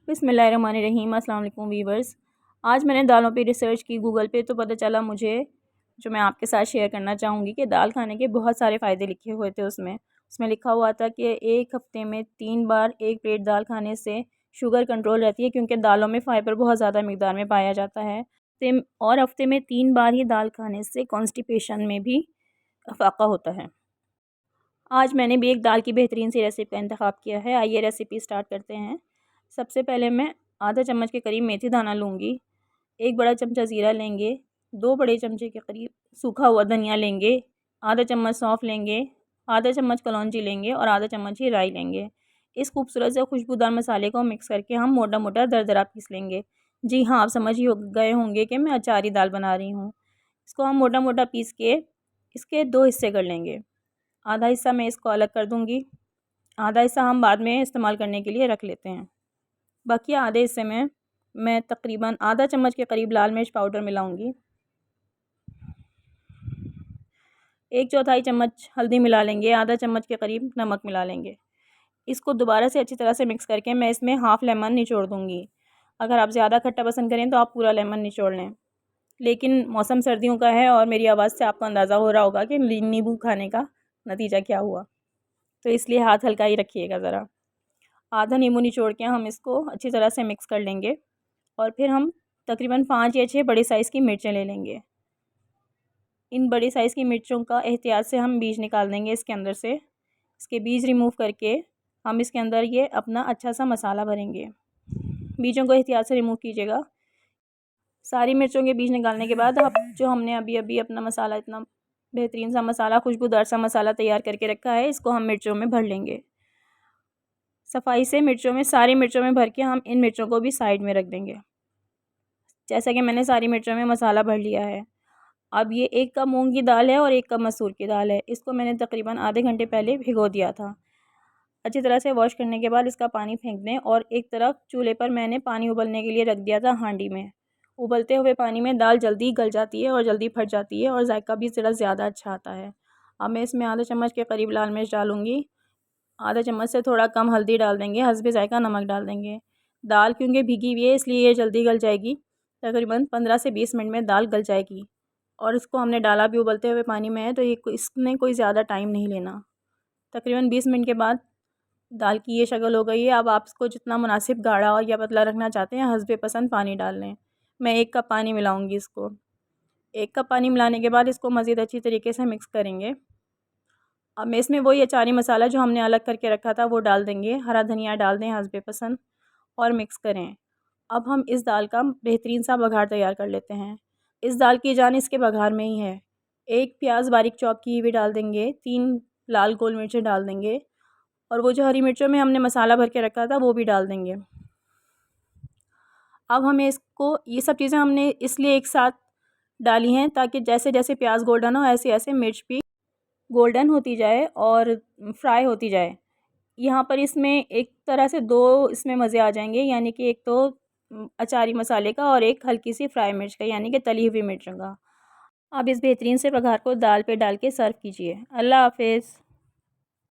बिस्मिल्लाहिर्रहमानिर्रहीम। अस्सलाम वालेकुम वीवर्स। आज मैंने दालों पे रिसर्च की गूगल पे, तो पता चला मुझे, जो मैं आपके साथ शेयर करना चाहूँगी कि दाल खाने के बहुत सारे फ़ायदे लिखे हुए थे उसमें। उसमें लिखा हुआ था कि एक हफ़्ते में 3 बार 1 प्लेट दाल खाने से शुगर कंट्रोल रहती है, क्योंकि दालों में फ़ाइबर बहुत ज़्यादा मकदार में पाया जाता है। और हफ़्ते में 3 बार ही दाल खाने से कॉन्स्टिपेशन में भी अफाक़ा होता है। आज मैंने भी एक दाल की बेहतरीन सी रेसिपी का इंतखाब किया है। आइए रेसिपी स्टार्ट करते हैं। सबसे पहले मैं आधा चम्मच के करीब मेथी दाना लूँगी, 1 बड़ा चमचा ज़ीरा लेंगे, 2 बड़े चमचे के करीब सूखा हुआ धनिया लेंगे, आधा चम्मच सौंफ लेंगे, आधा चम्मच कलौंजी लेंगे और आधा चम्मच ही राई लेंगे। इस खूबसूरत से खुशबूदार मसाले को मिक्स करके हम मोटा मोटा दरदरा पीस लेंगे। जी हाँ, आप समझ ही गए होंगे कि मैं अचारी दाल बना रही हूँ। इसको हम मोटा मोटा पीस के इसके 2 हिस्से कर लेंगे। आधा हिस्सा मैं इसको अलग कर दूँगी, आधा हिस्सा हम बाद में इस्तेमाल करने के लिए रख लेते हैं। बाकी आधे हिस्से में मैं तकरीबन आधा चम्मच के करीब लाल मिर्च पाउडर मिलाऊंगी, 1/4 चम्मच हल्दी मिला लेंगे, आधा चम्मच के करीब नमक मिला लेंगे। इसको दोबारा से अच्छी तरह से मिक्स करके मैं इसमें हाफ़ लेमन निचोड़ दूँगी। अगर आप ज़्यादा खट्टा पसंद करें तो आप पूरा लेमन निचोड़ लें। लेकिन मौसम सर्दियों का है और मेरी आवाज़ से आपको अंदाज़ा हो रहा होगा कि नींबू खाने का नतीजा क्या हुआ, तो इसलिए हाथ हल्का ही रखिएगा ज़रा। आधा नींबू निचोड़ के हम इसको अच्छी तरह से मिक्स कर लेंगे और फिर हम तकरीबन 5 या 6 बड़े साइज़ की मिर्चें ले लेंगे। इन बड़ी साइज़ की मिर्चों का एहतियात से हम बीज निकाल देंगे इसके अंदर से। इसके बीज रिमूव करके हम इसके अंदर ये अपना अच्छा सा मसाला भरेंगे। बीजों को एहतियात से रिमूव कीजिएगा। सारी मिर्चों के बीज निकालने के बाद अब जो हमने अभी अभी अपना मसाला, इतना बेहतरीन सा मसाला, खुशबूदार सा मसाला तैयार करके रखा है, इसको हम मिर्चों में भर लेंगे। सफाई से मिर्चों में, सारी मिर्चों में भर के हम इन मिर्चों को भी साइड में रख देंगे। जैसा कि मैंने सारी मिर्चों में मसाला भर लिया है। अब ये 1 कप मूंग की दाल है और 1 कप मसूर की दाल है। इसको मैंने तकरीबन आधे घंटे पहले भिगो दिया था। अच्छी तरह से वॉश करने के बाद इसका पानी फेंक दें और एक तरफ चूल्हे पर मैंने पानी उबलने के लिए रख दिया था हांडी में। उबलते हुए पानी में दाल जल्दी गल जाती है और जल्दी फट जाती है और जायका भी ज़रा ज़्यादा अच्छा आता है। अब मैं इसमें आधा चम्मच के करीब लाल मिर्च डालूँगी, आधा चम्मच से थोड़ा कम हल्दी डाल देंगे, हस्बे ज़ायका नमक डाल देंगे। दाल क्योंकि भीगी हुई है इसलिए ये जल्दी गल जाएगी, तकरीबन 15 से 20 मिनट में दाल गल जाएगी। और इसको हमने डाला भी उबलते हुए पानी में है, तो ये इसमें कोई ज़्यादा टाइम नहीं लेना। तकरीबन 20 मिनट के बाद दाल की ये शक्ल हो गई है। अब आप इसको जितना मुनासिब गाढ़ा और या पतला रखना चाहते हैं, हस्बे पसंद पानी डाल लें। मैं 1 कप पानी मिलाऊंगी इसको। 1 कप पानी मिलाने के बाद इसको मज़ीद अच्छी तरीके से मिक्स करेंगे। अब मैं इसमें वही अचारी मसाला जो हमने अलग करके रखा था वो डाल देंगे, हरा धनिया डाल दें हस्बे पसंद और मिक्स करें। अब हम इस दाल का बेहतरीन सा बघार तैयार कर लेते हैं। इस दाल की जान इसके बघार में ही है। 1 प्याज बारीक चॉप की हुई डाल देंगे, 3 लाल गोल मिर्चें डाल देंगे और वो जो हरी मिर्चों में हमने मसाला भर के रखा था वो भी डाल देंगे। अब हमें इसको, ये सब चीज़ें हमने इसलिए एक साथ डाली हैं ताकि जैसे जैसे प्याज गोल्डन हो, ऐसे ऐसे मिर्च भी गोल्डन होती जाए और फ्राई होती जाए। यहाँ पर इसमें एक तरह से 2 इसमें मज़े आ जाएंगे, यानी कि एक तो अचारी मसाले का और एक हल्की सी फ्राई मिर्च का, यानी कि तली हुई मिर्चों का। अब इस बेहतरीन से बघार को दाल पे डाल के सर्व कीजिए। अल्लाह हाफ़िज़।